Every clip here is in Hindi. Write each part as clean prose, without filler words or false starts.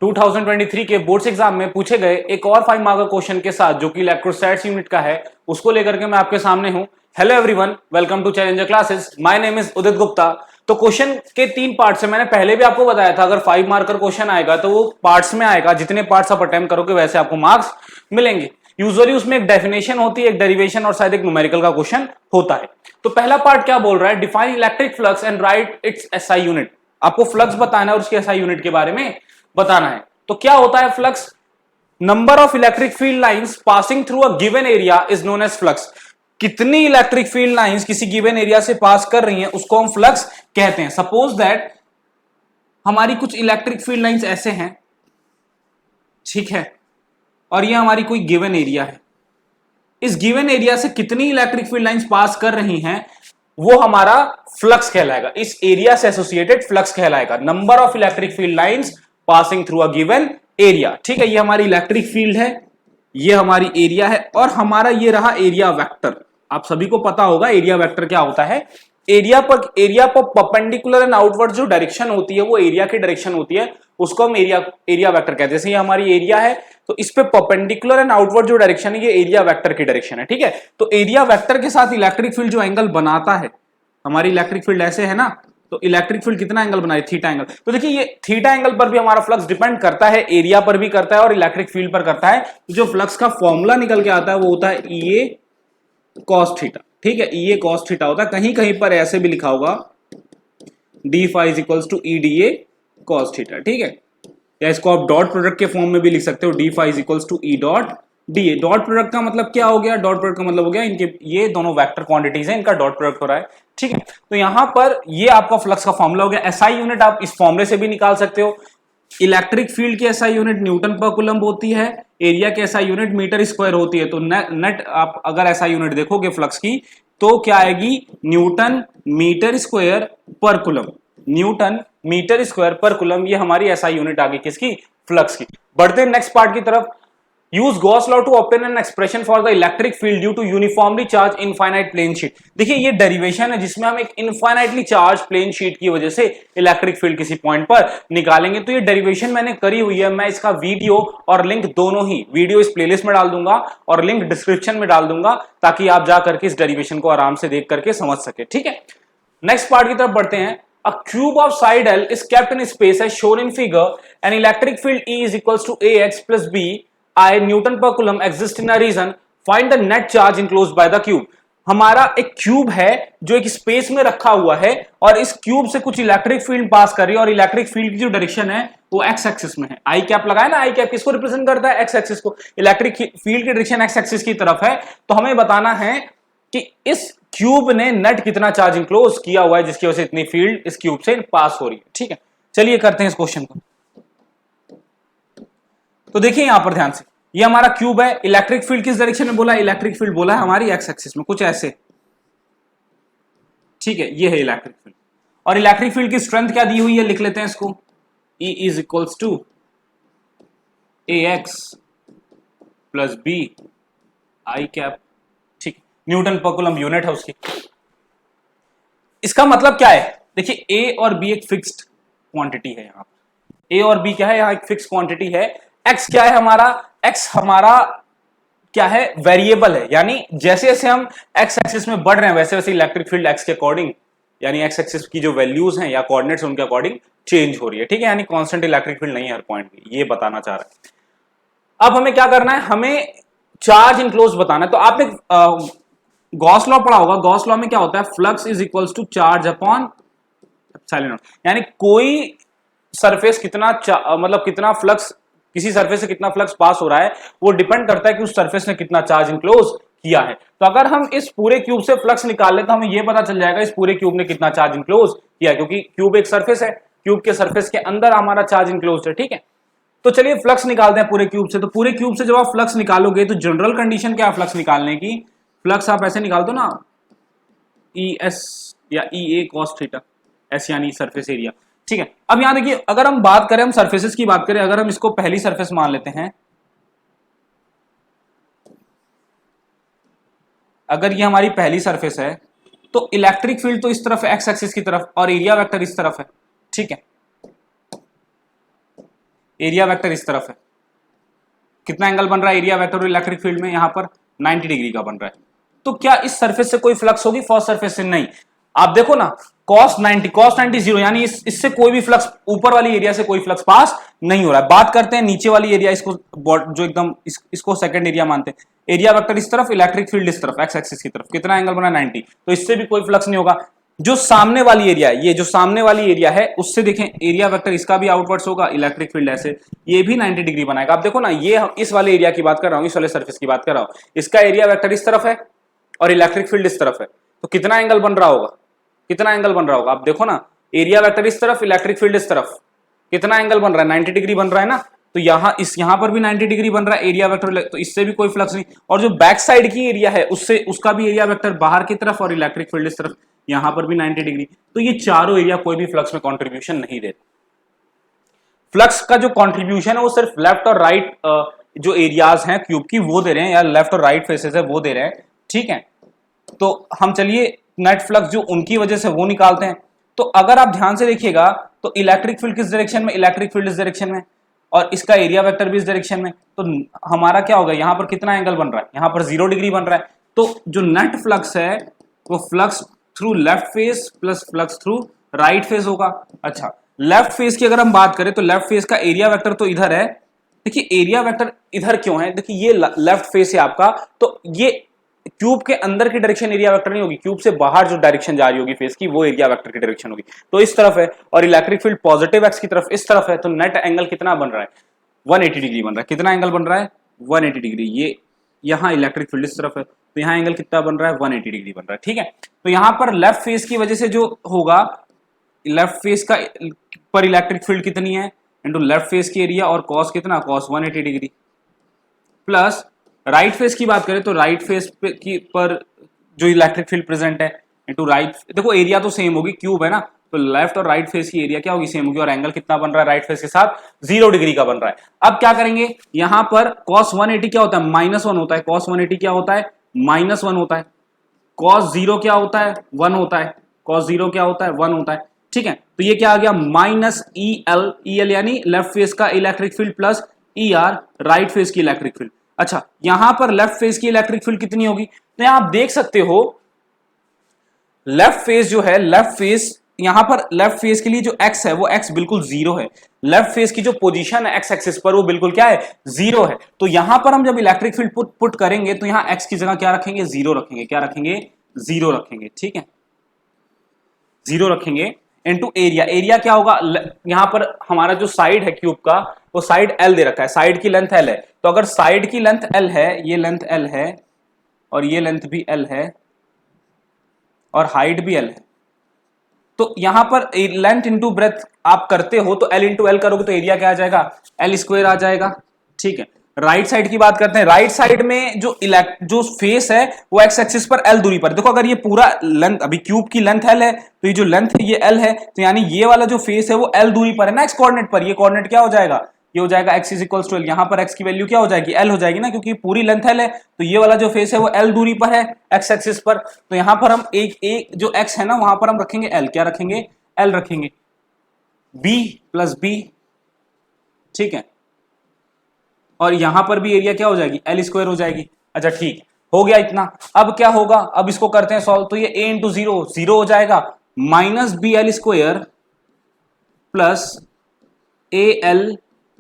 2023 के बोर्ड्स एग्जाम में पूछे गए एक और 5 मार्क क्वेश्चन के साथ जो कि इलेक्ट्रोस्टैटिक्स यूनिट का है उसको लेकर के मैं आपके सामने हूं। Hello everyone, welcome to challenger classes. My name is Udit Gupta. तो क्वेश्चन के 3 पार्ट्स है। मैंने पहले भी आपको बताया था अगर 5 मार्कर क्वेश्चन आएगा तो वो पार्ट्स में आएगा, जितने पार्ट्स आप अटेम्प्ट करोगे वैसे आपको मार्क्स मिलेंगे। यूजुअली उसमें एक डेफिनेशन होती है, एक डेरिवेशन और शायद एक न्यूमेरिकल का क्वेश्चन होता है। तो पहला पार्ट क्या बोल रहा है, define electric flux and right it's SI unit. आपको फ्लक्स बताना है और उसके एसआई यूनिट के बारे में बताना है। तो क्या होता है flux? Number of electric field lines passing through a given area is known as flux. कितनी इलेक्ट्रिक फील्ड लाइंस किसी गिवन एरिया से पास कर रही हैं उसको हम फ्लक्स कहते हैं। सपोज दैट हमारी कुछ इलेक्ट्रिक फील्ड लाइंस ऐसे हैं, ठीक है, और ये हमारी कोई गिवन एरिया है। इस गिवन एरिया से कितनी इलेक्ट्रिक फील्ड लाइंस पास कर रही हैं वो हमारा फ्लक्स कहलाएगा। इस एरिया से एसोसिएटेड फ्लक्स कहलाएगा। Number of electric field lines passing through a given area, ठीक है। ये हमारी इलेक्ट्रिक फील्ड है, ये हमारी एरिया है और हमारा ये रहा एरिया वेक्टर। आप सभी को पता होगा एरिया वेक्टर क्या होता है। एरिया पर परपेंडिकुलर एंड आउटवर्ड जो डायरेक्शन होती है वो एरिया की डायरेक्शन होती है, उसको हम एरिया वेक्टर कहते हैं। जैसे ये हमारी एरिया है तो इस पे परपेंडिकुलर एंड आउटवर्ड जो डायरेक्शन है ये एरिया वेक्टर की डायरेक्शन है, ठीक है। तो एरिया वेक्टर के साथ इलेक्ट्रिक फील्ड जो एंगल बनाता है, हमारी इलेक्ट्रिक फील्ड ऐसे है ना, तो इलेक्ट्रिक फील्ड कितना एंगल बनाए, थीटा एंगल। तो देखिए ये थीटा एंगल पर भी हमारा फ्लक्स डिपेंड करता है, एरिया पर भी करता है और इलेक्ट्रिक फील्ड पर करता है। जो फ्लक्स का फॉर्मूला निकल के आता है वो होता है ई ए कॉस थीटा, ठीक है। ई ए कॉस थीटा होता है, कहीं कहीं पर ऐसे भी लिखा होगा D phi is equals to E D A cos theta, ठीक है। या इसको आप डॉट प्रोडक्ट के फॉर्म में भी लिख सकते हो, D phi is equals to E dot D A. Dot product का मतलब क्या हो गया? डॉट प्रोडक्ट का मतलब हो गया इनके ये दोनों वेक्टर क्वांटिटीज हैं, इनका डॉट प्रोडक्ट हो रहा है, ठीक है। तो यहां पर ये आपका फ्लक्स का फॉर्मूला हो गया। एसआई यूनिट आप इस फॉर्मूले से भी निकाल सकते हो। इलेक्ट्रिक फील्ड की एसआई यूनिट न्यूटन पर कूलम्ब होती है, एरिया की एसआई यूनिट मीटर स्क्वायर होती है। तो नेट आप अगर एसआई यूनिट देखोगे फ्लक्स की तो क्या आएगी? न्यूटन मीटर स्क्वायर पर कूलम्ब। न्यूटन मीटर स्क्वायर पर कूलम्ब ये हमारी एसआई यूनिट आ गई किसकी? फ्लक्स की। बढ़ते हैं नेक्स्ट पार्ट की तरफ। Use Gauss law to obtain an expression for the electric field due to uniformly charge infinite plane sheet. देखिए ये डेरिवेशन है जिसमें हम एक इनफाइनाइटली चार्ज प्लेन शीट की वजह से इलेक्ट्रिक फील्ड किसी पॉइंट पर निकालेंगे। तो ये डेरिवेशन मैंने करी हुई है, मैं इसका वीडियो और लिंक दोनों ही, वीडियो इस प्लेलिस्ट में डाल दूंगा और लिंक डिस्क्रिप्शन में डाल दूंगा ताकि आप जाकर के इस डेरिवेशन को आराम से देख करके समझ सके, ठीक है। नेक्स्ट पार्ट की तरफ बढ़ते हैं। A cube of side L is kept in space as shown in figure. An electric field E is equals to AX plus B I Newton per coulomb exists in a region. Find the net charge enclosed by the cube. हमारा एक क्यूब है जो एक स्पेस में रखा हुआ है और इस क्यूब से कुछ इलेक्ट्रिक फील्ड पास कर रही है और इलेक्ट्रिक फील्ड की जो डायरेक्शन है वो एक्स एक्सिस में है। आई कैप लगाया ना, आई कैप किसको रिप्रेजेंट करता है? एक्स एक्सिस को। इलेक्ट्रिक फील्ड की डायरेक्शन एक्स एक्सिस की तरफ है, तो हमें बताना है कि इस क्यूब ने नेट कितना चार्ज इंक्लोज किया हुआ है जिसकी वजह से इतनी फील्ड इस क्यूब से पास हो रही है, ठीक है। चलिए करते हैं इस क्वेश्चन को। तो देखिए यहां पर ध्यान से, ये हमारा क्यूब है, इलेक्ट्रिक फील्ड किस डायरेक्शन में बोला है? इलेक्ट्रिक फील्ड बोला है हमारी एक्स एक्सिस में, कुछ ऐसे, ठीक है। ये है इलेक्ट्रिक फील्ड और इलेक्ट्रिक फील्ड की स्ट्रेंथ क्या दी हुई है, लिख लेते हैं इसको। E is equals to AX plus B I cap, ठीक है। न्यूटन पर कूलम्ब यूनिट है उसकी। इसका मतलब क्या है? देखिए A और B एक फिक्स्ड क्वांटिटी है, यहां पर A और B क्या है? यहां एक फिक्स्ड क्वांटिटी है। X क्या है हमारा? X हमारा क्या है? वेरिएबल है, यानी जैसे जैसे हम X एक्सिस में बढ़ रहे हैं वैसे वैसे इलेक्ट्रिक फील्ड X के अकॉर्डिंग, यानी X एक्सिस की जो वैल्यूज हैं या कोऑर्डिनेट्स उनके अकॉर्डिंग चेंज हो रही है, ठीक है। यानी कांस्टेंट इलेक्ट्रिक फील्ड नहीं है हर पॉइंट पे, ये बताना चाह रहा है। अब हमें क्या करना है? हमें चार्ज इनक्लोज बताना है। तो आपने गॉस लॉ पढ़ा होगा। गॉस लॉ में क्या होता है? Flux is equals to charge upon epsilon naught. यानी कोई सरफेस कितना मतलब कितना फ्लक्स, किसी सरफेस से कितना फ्लक्स पास हो रहा है वो डिपेंड करता है कि उस सरफेस ने कितना चार्ज इनक्लोज किया है। तो अगर हम इस पूरे क्यूब से फ्लक्स निकाल ले तो हमें यह पता चल जाएगा इस पूरे क्यूब ने कितना चार्ज इनक्लोज किया, क्योंकि क्यूब एक सरफेस है, क्यूब के सरफेस के अंदर हमारा चार्ज इनक्लोज है, ठीक है। तो चलिए फ्लक्स निकालते हैं पूरे क्यूब से। तो पूरे क्यूब से जब आप फ्लक्स निकालोगे तो जनरल कंडीशन क्या है फ्लक्स निकालने की? फ्लक्स आप ऐसे निकाल दो ना, ई एस या ई ए कॉस थीटा, एस यानी सरफेस एरिया, ठीक है। अब यहां देखिए, अगर हम बात करें, हम सरफेसेस की बात करें, अगर हम इसको पहली सरफेस मान लेते हैं, अगर ये हमारी पहली सरफेस है तो इलेक्ट्रिक फील्ड तो इस तरफ एक्स एक्सिस की तरफ और एरिया वेक्टर इस तरफ है, ठीक है। एरिया वेक्टर इस तरफ है, कितना एंगल बन रहा है एरिया वेक्टर और इलेक्ट्रिक फील्ड में, यहां पर 90 डिग्री का बन रहा है। तो क्या इस सरफेस से कोई फ्लक्स होगी, फर्स्ट सरफेस से? नहीं। आप देखो ना, cos 90 जीरो, यानी इससे कोई भी फ्लक्स, ऊपर वाली एरिया से कोई फ्लक्स पास नहीं हो रहा है। बात करते हैं नीचे वाली एरिया, इसको जो एकदम इसको सेकंड एरिया मानते हैं। एरिया वेक्टर इस तरफ, इलेक्ट्रिक फील्ड इस तरफ, एक्स एक्सिस की तरफ, कितना एंगल बना 90, तो इससे भी कोई फ्लक्स नहीं होगा। जो सामने वाली एरिया है, ये जो सामने वाली एरिया है, उससे देखें एरिया वेक्टर इसका भी आउटवर्ड्स होगा, इलेक्ट्रिक फील्ड ऐसे, ये भी 90 डिग्री बनाएगा। आप देखो ना, ये इस वाले एरिया की बात कर रहा हूं, इस वाले सरफेस की बात कर रहा हूं, इसका एरिया वेक्टर इस तरफ है और इलेक्ट्रिक फील्ड इस तरफ है, तो कितना एंगल बन रहा होगा, कितना एंगल बन रहा होगा? आप देखो ना, एरिया वेक्टर इस तरफ, इलेक्ट्रिक फील्ड इस तरफ, कितना एंगल बन रहा है? 90 डिग्री बन रहा है ना। तो यहां पर भी 90 डिग्री बन रहा है एरिया वेक्टर, तो इससे भी कोई फ्लक्स नहीं। और जो बैक साइड की एरिया है, उसका भी एरिया वेक्टर बाहर की तरफ और इलेक्ट्रिक फील्ड इस तरफ, यहां पर भी 90 डिग्री। तो ये चारों एरिया कोई भी फ्लक्स में कंट्रीब्यूशन नहीं देते। फ्लक्स का जो कंट्रीब्यूशन है वो सिर्फ लेफ्ट और राइट जो एरियाज हैं क्यूब की वो दे रहे हैं, या लेफ्ट और राइट फेसेस है वो दे रहे हैं, ठीक है। तो हम चलिए नेट फ्लक्स जो उनकी वजह से वो निकालते हैं। तो अगर आप ध्यान से देखिएगा तो इलेक्ट्रिक फील्ड किस डायरेक्शन में, इलेक्ट्रिक फील्ड इस डायरेक्शन में, और इसका एरिया वेक्टर भी इस डायरेक्शन में, तो हमारा क्या होगा, यहां पर कितना एंगल बन रहा है, यहां पर 0 डिग्री बन रहा है। तो जो नेट फ्लक्स है वो flux through left face plus flux through right face होगा। अच्छा, लेफ्ट फेस की अगर हम बात करें तो लेफ्ट फेस का एरिया वेक्टर तो इधर है। देखिए एरिया वेक्टर इधर क्यों है, देखिए ये लेफ्ट फेस है आपका, तो ये क्यूब के अंदर की डायरेक्शन एरिया वेक्टर नहीं होगी, क्यूब से बाहर जो डायरेक्शन जा रही होगी फेस की वो एरिया वेक्टर की डायरेक्शन होगी, तो इस तरफ है। और इलेक्ट्रिक फील्ड पॉजिटिव एक्स की तरफ इस तरफ है, तो नेट एंगल कितना बन रहा है, 180 डिग्री बन रहा है। कितना एंगल बन रहा है, 180 डिग्री। ये यहाँ इलेक्ट्रिक फील्ड इस तरफ है, तो यहाँ एंगल कितना बन रहा है, 180 डिग्री बन रहा है, ठीक है। तो यहाँ पर लेफ्ट फेस की वजह से जो होगा, लेफ्ट फेस का पर इलेक्ट्रिक फील्ड कितनी है इंटू लेफ्ट फेस की एरिया, और कॉस कितना, cos 180 degree, plus right face की बात करें तो राइट फेस पर जो इलेक्ट्रिक फील्ड प्रेजेंट है इंटू राइट, देखो एरिया तो सेम होगी, क्यूब है ना, तो लेफ्ट और राइट फेस की एरिया क्या होगी, सेम होगी, और एंगल कितना बन रहा है राइट फेस के साथ, 0 डिग्री का बन रहा है। अब क्या करेंगे, यहां पर cos 180 क्या होता है, -1 होता है, cos 180 क्या होता है, -1 होता है, cos 0 क्या होता है, 1 होता है, cos 0 क्या होता है, 1 होता है, ठीक है। तो ये क्या आ गया, -EL यानी लेफ्ट फेस का electric field plus ER right face की इलेक्ट्रिक फील्ड। अच्छा, यहां पर लेफ्ट फेस की इलेक्ट्रिक फील्ड कितनी होगी, तो यहां आप देख सकते हो लेफ्ट फेस जो है, लेफ्ट फेस यहां पर लेफ्ट फेस के लिए जो x है वो x बिल्कुल 0 है, लेफ्ट फेस की जो पोजीशन है x एक्सिस पर वो बिल्कुल क्या है, 0 है। तो यहां पर हम जब इलेक्ट्रिक फील्ड पुट करेंगे तो यहां x की जगह क्या रखेंगे, 0 रखेंगे, क्या रखेंगे, 0 रखेंगे, ठीक है, 0 रखेंगे इनटू एरिया। एरिया क्या होगा, यहां पर हमारा जो साइड है क्यूब का वो साइड L दे रखा है, साइड की लेंथ L है, तो अगर साइड की लेंथ L है, ये लेंथ L है और ये लेंथ भी L है और हाइट भी L है, तो यहां पर लेंथ इंटू ब्रेथ आप करते हो तो L इंटू L करोगे तो एरिया क्या आ जाएगा, L स्क्वायर आ जाएगा, ठीक है। राइट साइड की बात करते हैं, राइट साइड में जो फेस है वो एक्स एक्सिस पर L दूरी पर, देखो अगर ये पूरा लेंथ, अभी क्यूब की लेंथ L है तो ये जो लेंथ है ये L है, तो यानी ये वाला जो फेस है वो L दूरी पर है ना, एक्स कोऑर्डिनेट पर, ये कोऑर्डिनेट क्या हो जाएगा, ये हो जाएगा x is equals to L, यहां पर x की वैल्यू क्या हो जाएगी, L हो जाएगी ना, क्योंकि पूरी लेंथ L है, तो ये वाला जो फेस है वो L दूरी पर है x एक्सिस पर, तो यहां पर हम एक जो x है ना वहां पर हम रखेंगे L, क्या रखेंगे, L रखेंगे, b प्लस b, ठीक है, और यहां पर भी एरिया क्या हो जाएगी, L स्क्वायर हो जाएगी। अच्छा ठीक हो गया इतना। अब क्या होगा, अब इसको करते हैं सॉल्व, तो ये a इंटू 0 हो जाएगा, minus B L square plus AL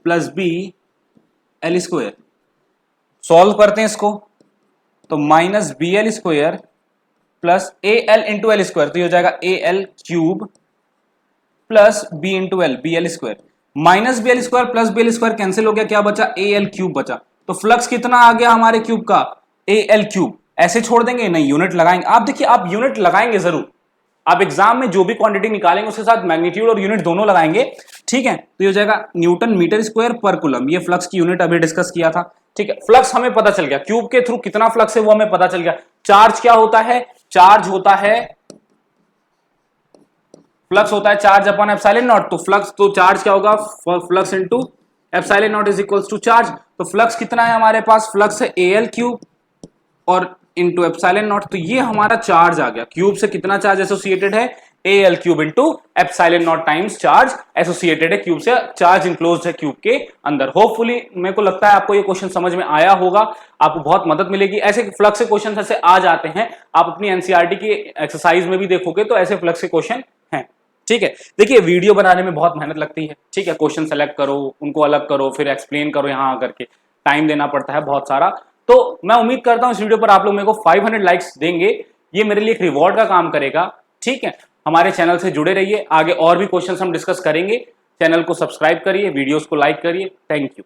plus B L square. Solve करते हैं इसको, तो minus B L square plus AL into L square, तो ये हो जाएगा AL cube plus b into L, B L square, minus B L square plus B L square cancel हो गया, क्या बचा, AL क्यूब बचा। तो फ्लक्स कितना आ गया हमारे क्यूब का, AL क्यूब। ऐसे छोड़ देंगे नहीं, यूनिट लगाएंगे। आप देखिए, आप यूनिट लगाएंगे जरूर, आप एग्जाम में जो भी क्वांटिटी निकालेंगे उसके साथ मैग्नीट्यूड और यूनिट दोनों लगाएंगे, ठीक है। तो ये हो जाएगा न्यूटन मीटर स्क्वायर पर कूलम, ये फ्लक्स की यूनिट अभी डिस्कस किया था, ठीक है। फ्लक्स हमें पता चल गया, क्यूब के थ्रू कितना फ्लक्स है वो हमें पता चल गया। चार्ज क्या होता है, चार्ज होता है, फ्लक्स होता है चार्ज अपॉन एप्सिलॉन नॉट, तो फ्लक्स, तो चार्ज क्या होगा, flux into epsilon naught is equals to charge. तो फ्लक्स कितना है हमारे पास, फ्लक्स है AL क्यूब और इंटू एप्सिलॉन नॉट, तो ये हमारा चार्ज आ गया। क्यूब से कितना चार्ज एसोसिएटेड है, AL cube into epsilon naught times charge associated है क्यूब से, चार्ज इंक्लोज्ड है क्यूब के अंदर। होपफुली मेरे को लगता है आपको ये क्वेश्चन समझ में आया होगा, आपको बहुत मदद मिलेगी। ऐसे फ्लक्स के क्वेश्चन ऐसे आ जाते हैं, आप अपनी एनसीईआरटी की एक्सरसाइज में भी देखोगे तो ऐसे फ्लक्स के क्वेश्चन हैं। ठीक है, देखिए वीडियो बनाने में बहुत मेहनत लगती है। ठीक है, क्वेश्चन सेलेक्ट करो, उनको अलग करो, फिर एक्सप्लेन करो, यहाँ आकर के टाइम देना पड़ता है बहुत सारा। तो मैं उम्मीद करता हूं इस वीडियो पर आप लोग मेरे को 500 लाइक्स देंगे, ये मेरे लिए एक रिवॉर्ड का काम करेगा। ठीक है, हमारे चैनल से जुड़े रहिए, आगे और भी क्वेश्चंस हम डिस्कस करेंगे। चैनल को सब्सक्राइब करिए, वीडियोस को लाइक करिए। Thank you.